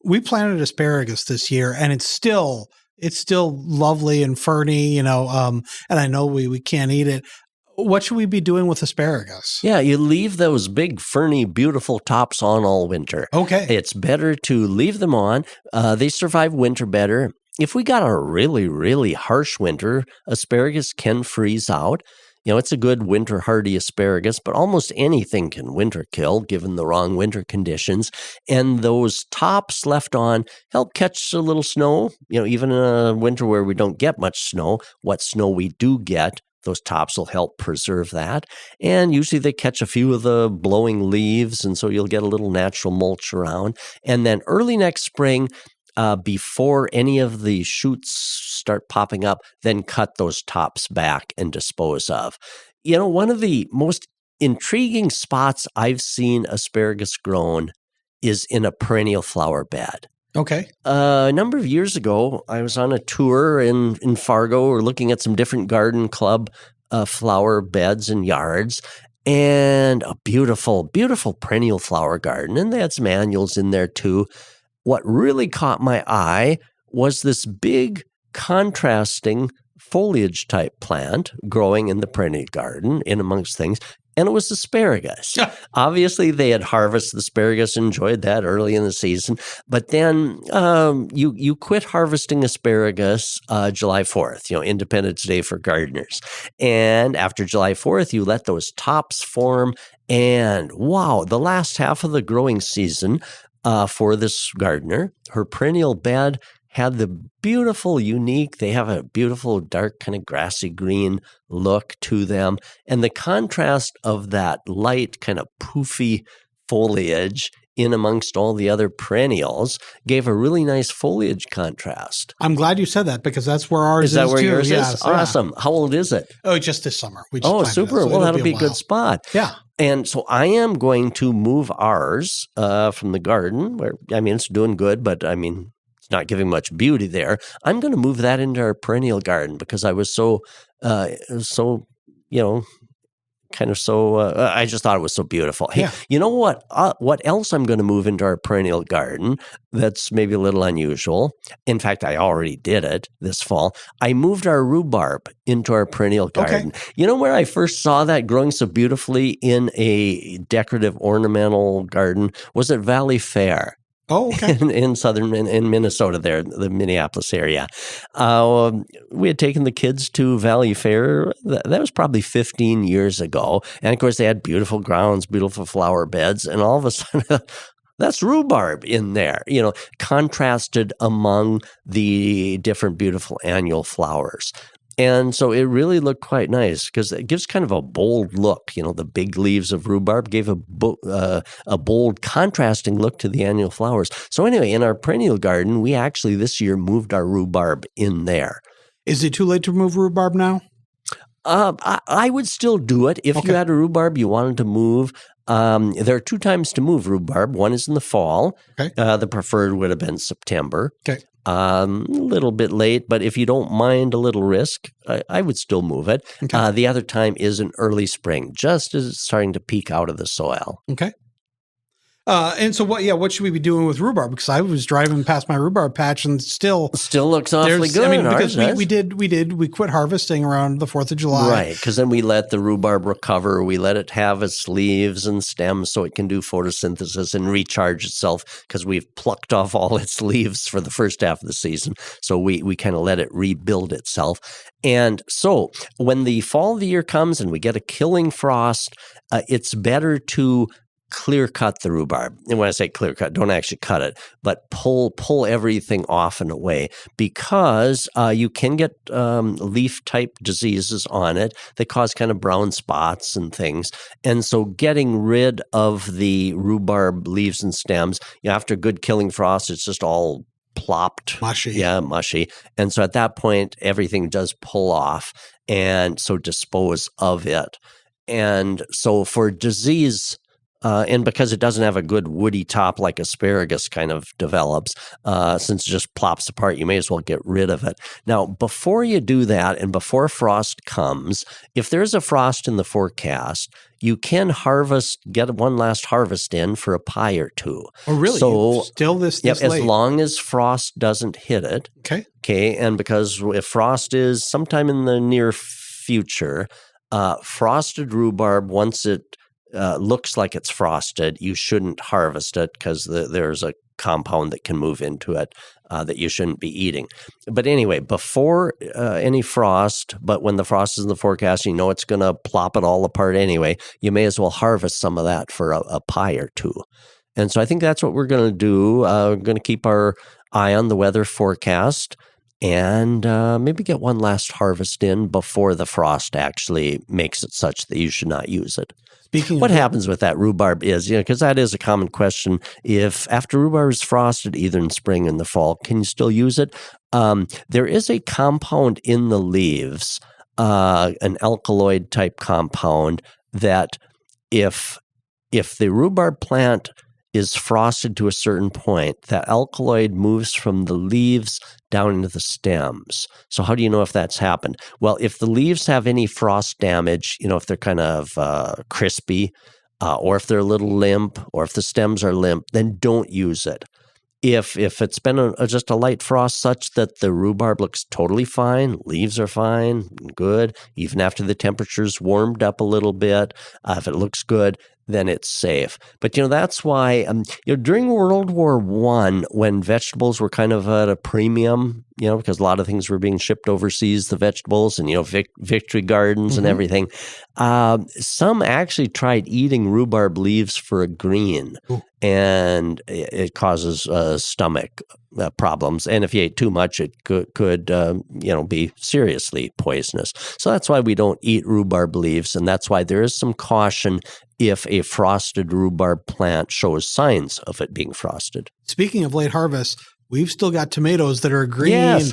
Speaker 1: We planted asparagus this year, and it's still lovely and ferny, and I know we can't eat it. What should we be doing with asparagus? Yeah,
Speaker 2: you leave those big, ferny, beautiful tops on all winter.
Speaker 1: Okay.
Speaker 2: It's better to leave them on. They survive winter better. If we got a really, really harsh winter, asparagus can freeze out. It's a good winter hardy asparagus, but almost anything can winter kill given the wrong winter conditions. And those tops left on help catch a little snow. Even in a winter where we don't get much snow, what snow we do get, those tops will help preserve that. And usually they catch a few of the blowing leaves, and so you'll get a little natural mulch around. And then early next spring, before any of the shoots start popping up, then cut those tops back and dispose of. One of the most intriguing spots I've seen asparagus grown is in a perennial flower bed.
Speaker 1: Okay.
Speaker 2: A number of years ago, I was on a tour in Fargo. We're looking at some different garden club flower beds and yards, and a beautiful, beautiful perennial flower garden. And they had some annuals in there too. What really caught my eye was this big contrasting foliage type plant growing in the perennial garden in amongst things. And it was asparagus. Obviously, they had harvested asparagus, enjoyed that early in the season. But then you quit harvesting asparagus July 4th, Independence Day for gardeners. And after July 4th, you let those tops form. And wow, the last half of the growing season for this gardener, her perennial bed had the beautiful, unique, they have a beautiful dark kind of grassy green look to them. And the contrast of that light kind of poofy foliage in amongst all the other perennials gave a really nice foliage contrast.
Speaker 1: I'm glad you said that because that's where ours is.
Speaker 2: Is that where
Speaker 1: too.
Speaker 2: yours
Speaker 1: Yes,
Speaker 2: is? Awesome. How old is it?
Speaker 1: Oh, just this summer. We just planted
Speaker 2: super.
Speaker 1: It, so
Speaker 2: well, that'll be a
Speaker 1: while.
Speaker 2: good spot.
Speaker 1: Yeah.
Speaker 2: And so I am going to move ours from the garden where, it's doing good, but it's not giving much beauty there. I'm going to move that into our perennial garden because I was I just thought it was so beautiful. Hey, you know what? What else I'm going to move into our perennial garden that's maybe a little unusual? In fact, I already did it this fall. I moved our rhubarb into our perennial garden. Okay. You know where I first saw that growing so beautifully in a decorative ornamental garden was at Valley Fair.
Speaker 1: Oh, okay.
Speaker 2: in Minnesota there, the Minneapolis area. We had taken the kids to Valley Fair. That was probably 15 years ago. And of course, they had beautiful grounds, beautiful flower beds. And all of a sudden, that's rhubarb in there, contrasted among the different beautiful annual flowers. And so it really looked quite nice because it gives kind of a bold look. The big leaves of rhubarb gave a bold, contrasting look to the annual flowers. So anyway, in our perennial garden, we actually this year moved our rhubarb in there.
Speaker 1: Is it too late to remove rhubarb now?
Speaker 2: I would still do it. If you had a rhubarb you wanted to move, there are 2 times to move rhubarb. One is in the fall. Okay. The preferred would have been September. Okay. A little bit late, but if you don't mind a little risk, I would still move it. Okay. The other time is in early spring, just as it's starting to peek out of the soil.
Speaker 1: Okay. And so what should we be doing with rhubarb? Because I was driving past my rhubarb patch and still
Speaker 2: looks awfully good.
Speaker 1: Because we quit harvesting around the 4th of July.
Speaker 2: Right. Because then we let the rhubarb recover. We let it have its leaves and stems so it can do photosynthesis and recharge itself because we've plucked off all its leaves for the first half of the season. So we kind of let it rebuild itself. And so when the fall of the year comes and we get a killing frost, it's better to clear cut the rhubarb. And when I say clear cut, don't actually cut it, but pull everything off and away because you can get leaf type diseases on it that cause kind of brown spots and things. And so getting rid of the rhubarb leaves and stems, after a good killing frost, it's just all plopped.
Speaker 1: Mushy.
Speaker 2: Yeah, mushy. And so at that point, everything does pull off and so dispose of it. And so for disease, and because it doesn't have a good woody top like asparagus kind of develops, since it just plops apart, you may as well get rid of it. Now, before you do that and before frost comes, if there's a frost in the forecast, you can get one last harvest in for a pie or 2.
Speaker 1: Oh, really?
Speaker 2: So
Speaker 1: still this
Speaker 2: late?
Speaker 1: As
Speaker 2: long as frost doesn't hit it. Okay. And because if frost is sometime in the near future, frosted rhubarb, once it looks like it's frosted, you shouldn't harvest it because there's a compound that can move into it that you shouldn't be eating. But anyway, before any frost, but when the frost is in the forecast, it's going to plop it all apart anyway, you may as well harvest some of that for a pie or 2. And so I think that's what we're going to do. We're going to keep our eye on the weather forecast and maybe get one last harvest in before the frost actually makes it such that you should not use it. What happens with that rhubarb is, because that is a common question. If after rhubarb is frosted, either in spring or in the fall, can you still use it? There is a compound in the leaves, an alkaloid type compound that if the rhubarb plant is frosted to a certain point, that alkaloid moves from the leaves down into the stems. So how do you know if that's happened? Well, if the leaves have any frost damage, if they're kind of crispy, or if they're a little limp, or if the stems are limp, then don't use it. If it's been just a light frost such that the rhubarb looks totally fine, leaves are fine, good, even after the temperature's warmed up a little bit, if it looks good, then it's safe. But, that's why during World War I, when vegetables were kind of at a premium, because a lot of things were being shipped overseas, the vegetables and, victory gardens and everything, some actually tried eating rhubarb leaves for a green. and it causes stomach problems. And if you ate too much, it could be seriously poisonous. So that's why we don't eat rhubarb leaves, and that's why there is some caution if a frosted rhubarb plant shows signs of it being frosted.
Speaker 1: Speaking of late harvest, we've still got tomatoes that are green.
Speaker 2: Yes.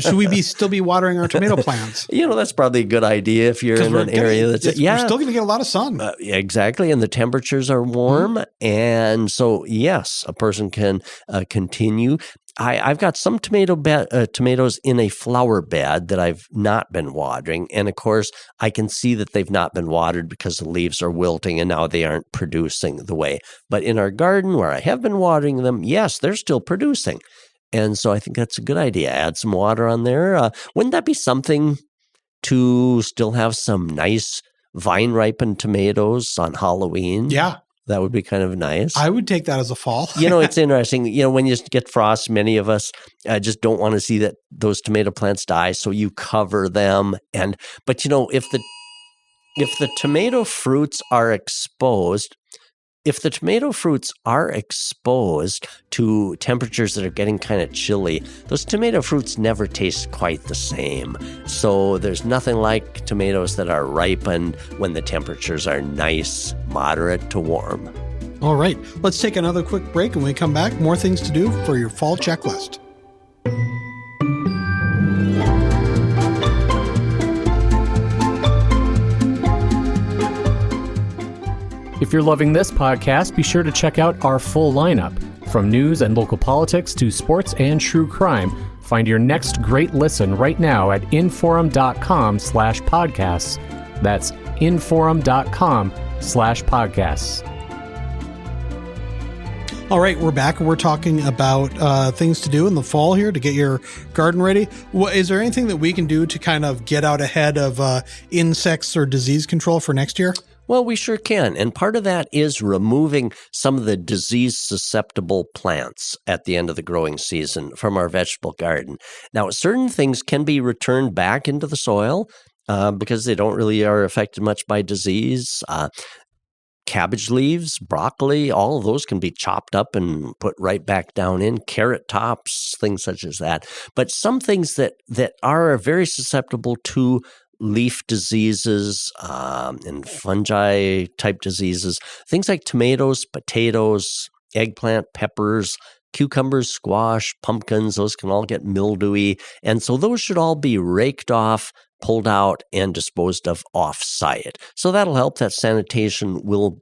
Speaker 1: Should we still be watering our tomato plants?
Speaker 2: That's probably a good idea if you're in an area that's...
Speaker 1: We're still going to get a lot of sun.
Speaker 2: Exactly, and the temperatures are warm. And so, yes, a person can continue. I've got some tomatoes in a flower bed that I've not been watering. And of course, I can see that they've not been watered because the leaves are wilting and now they aren't producing the way. But in our garden where I have been watering them, yes, they're still producing. And so I think that's a good idea. Add some water on there. Wouldn't that be something to still have some nice vine-ripened tomatoes on Halloween?
Speaker 1: Yeah.
Speaker 2: That would be kind of nice.
Speaker 1: I would take that as a fall.
Speaker 2: It's interesting. When you get frost, many of us just don't want to see that those tomato plants die, so you cover them. But if the tomato fruits are exposed, to temperatures that are getting kind of chilly, those tomato fruits never taste quite the same. So there's nothing like tomatoes that are ripened when the temperatures are nice, moderate to warm.
Speaker 1: All right, let's take another quick break, and when we come back, more things to do for your fall checklist.
Speaker 4: If you're loving this podcast, be sure to check out our full lineup. From news and local politics to sports and true crime, find your next great listen right now at inforum.com/podcasts. That's inforum.com/podcasts.
Speaker 1: All right, we're back, and we're talking about things to do in the fall here to get your garden ready. Is there anything that we can do to kind of get out ahead of insects or disease control for next year?
Speaker 2: Well, we sure can. And part of that is removing some of the disease-susceptible plants at the end of the growing season from our vegetable garden. Now, certain things can be returned back into the soil because they don't really are affected much by disease. Cabbage leaves, broccoli, all of those can be chopped up and put right back down in. Carrot tops, things such as that. But some things that are very susceptible to leaf diseases and fungi type diseases, things like tomatoes, potatoes, eggplant, peppers, cucumbers, squash, pumpkins, those can all get mildewy. And so those should all be raked off, pulled out, and disposed of off-site. So that'll help. That sanitation will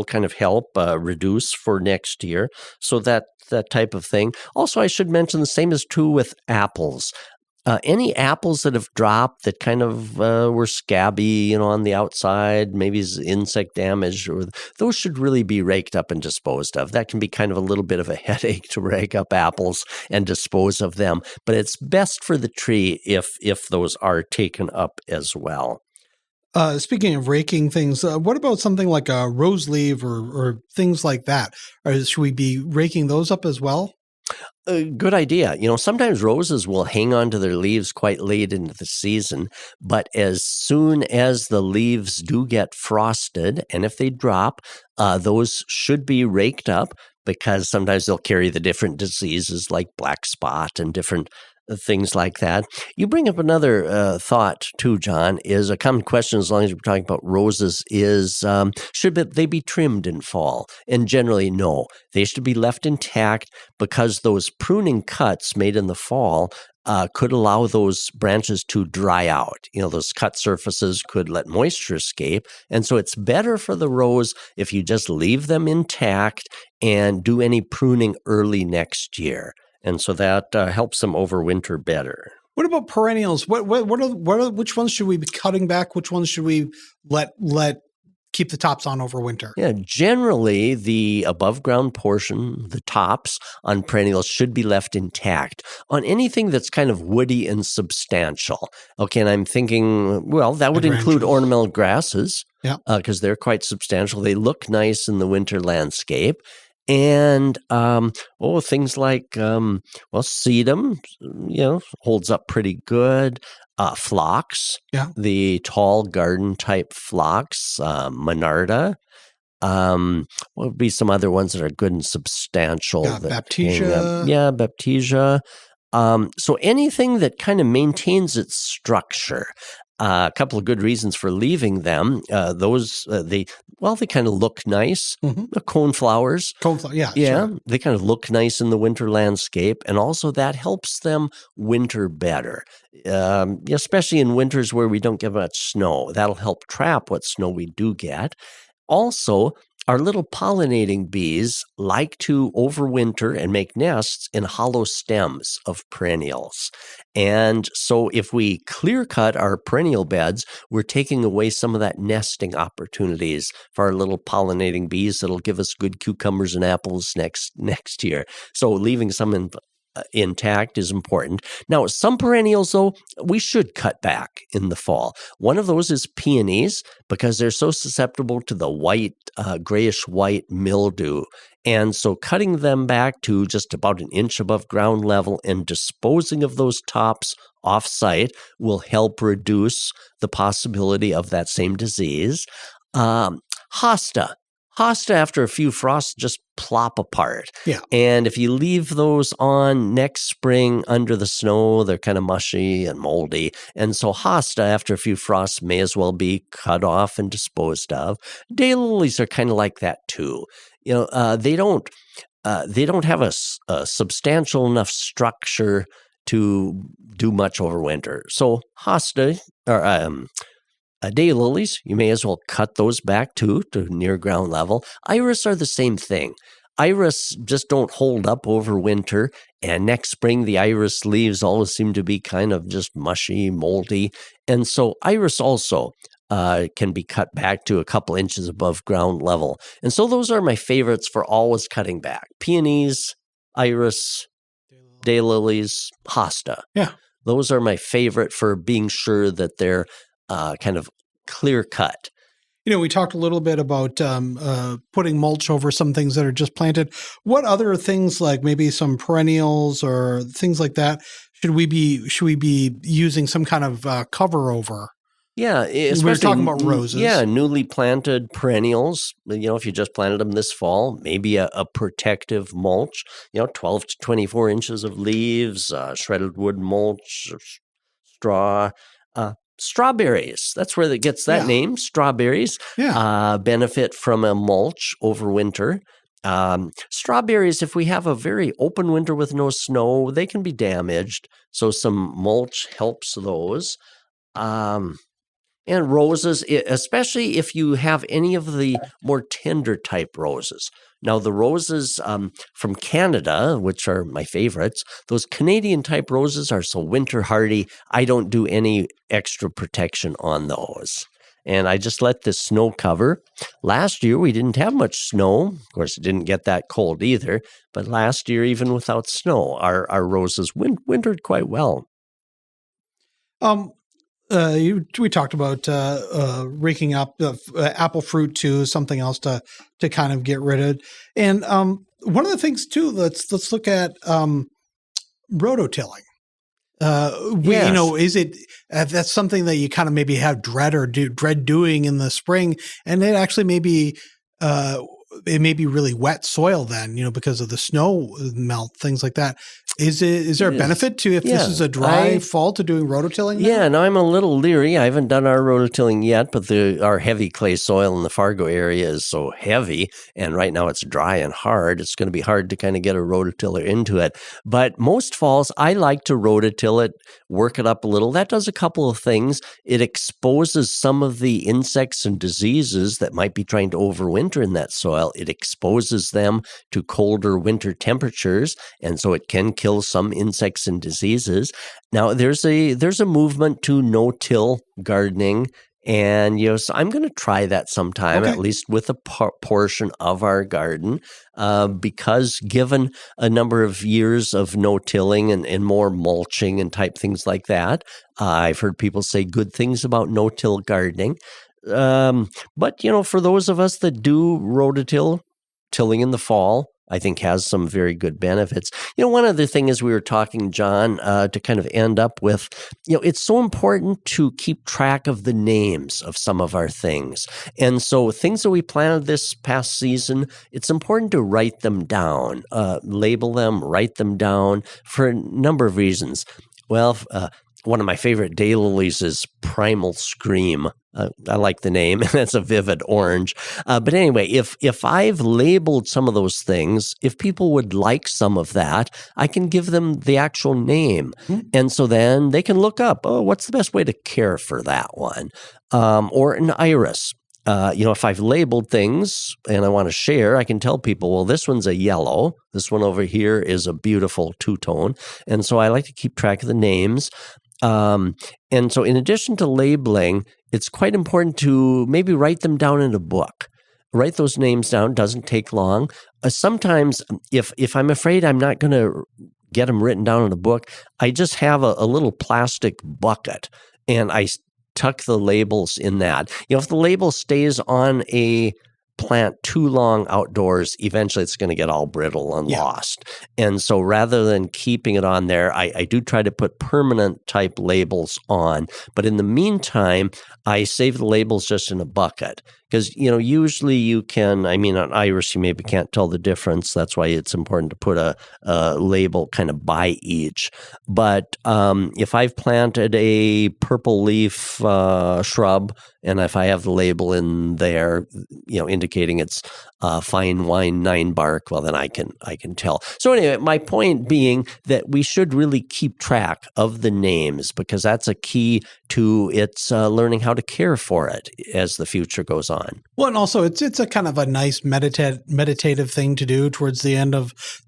Speaker 2: kind of help reduce for next year. So that type of thing. Also, I should mention the same is true with apples. Any apples that have dropped that kind of were scabby, on the outside, maybe is insect damage, or those should really be raked up and disposed of. That can be kind of a little bit of a headache to rake up apples and dispose of them, but it's best for the tree if those are taken up as well.
Speaker 1: Speaking of raking things, what about something like a rose leaf or things like that? Should we be raking those up as well?
Speaker 2: Good idea. Sometimes roses will hang on to their leaves quite late into the season, but as soon as the leaves do get frosted, and if they drop, those should be raked up because sometimes they'll carry the different diseases like black spot and different things like that. You bring up another thought too, John, is a common question as long as we're talking about roses is, should they be trimmed in fall? And generally, no. They should be left intact because those pruning cuts made in the fall could allow those branches to dry out. Those cut surfaces could let moisture escape. And so it's better for the rose if you just leave them intact and do any pruning early next year. And so that helps them overwinter better.
Speaker 1: What about perennials? Which ones should we be cutting back? Which ones should we let keep the tops on over winter?
Speaker 2: Yeah, generally the above ground portion, the tops on perennials should be left intact. On anything that's kind of woody and substantial. Okay, and I'm thinking, well, that would include ornamental grasses.
Speaker 1: Yeah,
Speaker 2: because they're quite substantial. They look nice in the winter landscape. And, things like, sedum, holds up pretty good. Phlox,
Speaker 1: yeah,
Speaker 2: the tall garden type phlox, monarda, What would be some other ones that are good and substantial?
Speaker 1: Yeah,
Speaker 2: that
Speaker 1: Baptisia.
Speaker 2: Yeah, Baptisia. So anything that kind of maintains its structure. A couple of good reasons for leaving them. They kind of look nice. The coneflowers.
Speaker 1: Coneflower, yeah,
Speaker 2: Yeah,
Speaker 1: sure.
Speaker 2: they kind of look nice in the winter landscape, and also that helps them winter better, especially in winters where we don't get much snow. That'll help trap what snow we do get. Also, our little pollinating bees like to overwinter and make nests in hollow stems of perennials. And so if we clear cut our perennial beds, we're taking away some of that nesting opportunities for our little pollinating bees that'll give us good cucumbers and apples next year. So leaving some intact is important. Now, some perennials, though, we should cut back in the fall. One of those is peonies because they're so susceptible to the white, grayish-white mildew. And so cutting them back to just about an inch above ground level and disposing of those tops off-site will help reduce the possibility of that same disease. Hosta. Hosta, after a few frosts, just plop apart.
Speaker 1: Yeah.
Speaker 2: And if you leave those on next spring under the snow, they're kind of mushy and moldy. And so hosta, after a few frosts, may as well be cut off and disposed of. Daylilies are kind of like that too. They don't have a substantial enough structure to do much over winter. So hosta or daylilies, you may as well cut those back to near ground level. Iris are the same thing. Iris just don't hold up over winter, and next spring the iris leaves always seem to be kind of just mushy, moldy. And so iris also can be cut back to a couple inches above ground level. And so those are my favorites for always cutting back. Peonies, iris, daylilies, hosta.
Speaker 1: Yeah.
Speaker 2: Those are my favorite for being sure that they're kind of clear cut.
Speaker 1: We talked a little bit about putting mulch over some things that are just planted. What other things, like maybe some perennials or things like that, should we be using some kind of cover over?
Speaker 2: Yeah,
Speaker 1: we were talking about roses.
Speaker 2: Yeah, newly planted perennials. If you just planted them this fall, maybe a protective mulch. 12 to 24 inches of leaves, shredded wood mulch, straw. Strawberries, that's where it gets that name, strawberries, benefit from a mulch over winter. Strawberries, if we have a very open winter with no snow, they can be damaged. So some mulch helps those. And roses, especially if you have any of the more tender type roses. Now, the roses from Canada, which are my favorites, those Canadian type roses are so winter hardy, I don't do any extra protection on those. And I just let the snow cover. Last year, we didn't have much snow. Of course, it didn't get that cold either. But last year, even without snow, our roses wintered quite well.
Speaker 1: We talked about raking up apple fruit too, something else to kind of get rid of. And one of the things too, let's look at rototilling.
Speaker 2: Yes.
Speaker 1: Is it that's something that you kind of maybe have dread doing in the spring, and it actually it may be really wet soil then, because of the snow melt, things like that. Is there a benefit to if this is a dry fall to doing rototilling?
Speaker 2: Yeah, and I'm a little leery. I haven't done our rototilling yet, but our heavy clay soil in the Fargo area is so heavy, and right now it's dry and hard. It's going to be hard to kind of get a rototiller into it. But most falls, I like to rototill it, work it up a little. That does a couple of things. It exposes some of the insects and diseases that might be trying to overwinter in that soil. It exposes them to colder winter temperatures, and so it can kill some insects and diseases. Now, there's a movement to no-till gardening, and so I'm going to try that sometime, at least with a portion of our garden, because given a number of years of no-tilling and more mulching and type things like that, I've heard people say good things about no-till gardening. But for those of us that do rototilling in the fall, I think has some very good benefits. One other thing as we were talking, John, to kind of end up with, it's so important to keep track of the names of some of our things. And so things that we planted this past season, it's important to write them down, label them, write them down for a number of reasons. Well, one of my favorite daylilies is Primal Scream. I like the name, and it's a vivid orange. But anyway, if I've labeled some of those things, if people would like some of that, I can give them the actual name. And so then they can look up, what's the best way to care for that one? Or an iris. If I've labeled things and I want to share, I can tell people, well, this one's a yellow. This one over here is a beautiful two-tone. And so I like to keep track of the names. And so in addition to labeling, it's quite important to maybe write them down in a book. Write those names down. Doesn't take long. Sometimes if I'm afraid I'm not going to get them written down in a book, I just have a little plastic bucket and I tuck the labels in that. If the label stays on a plant too long outdoors, eventually it's going to get all brittle and lost. And so rather than keeping it on there, I do try to put permanent type labels on. But in the meantime, I save the labels just in a bucket. Because, usually you can, on iris, you maybe can't tell the difference. That's why it's important to put a label kind of by each. But if I've planted a purple leaf shrub, and if I have the label in there, indicating it's fine wine 9 bark, well, then I can tell. So anyway, my point being that we should really keep track of the names because that's a key to its learning how to care for it as the future goes on.
Speaker 1: Well, and also it's a kind of a nice meditative thing to do towards the end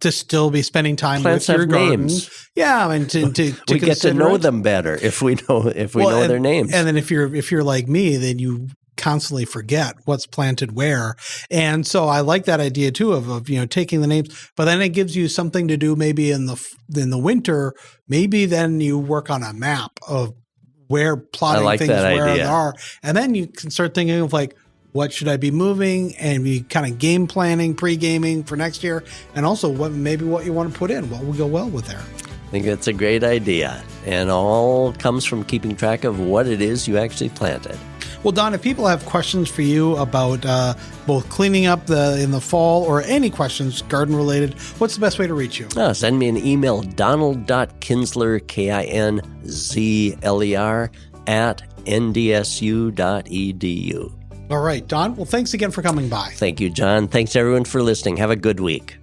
Speaker 1: to still be spending time
Speaker 2: Plants
Speaker 1: with your garden.
Speaker 2: Names.
Speaker 1: Yeah, and to
Speaker 2: we get to know them better if we know their names.
Speaker 1: And then if you're like me, then you constantly forget what's planted where. And so I like that idea too of taking the names, but then it gives you something to do maybe in the winter. Maybe then you work on a map of where plotting things where they are. And then you can start thinking of like, what should I be moving? And be kind of game planning, pre-gaming for next year. And also what you want to put in, what will go well with there.
Speaker 2: I think that's a great idea. And all comes from keeping track of what it is you actually planted.
Speaker 1: Well, Don, if people have questions for you about both cleaning up in the fall or any questions garden related, what's the best way to reach you?
Speaker 2: Send me an email, donald.kinsler, KINZLER, @ndsu.edu.
Speaker 1: All right, Don. Well, thanks again for coming by.
Speaker 2: Thank you, John. Thanks, everyone, for listening. Have a good week.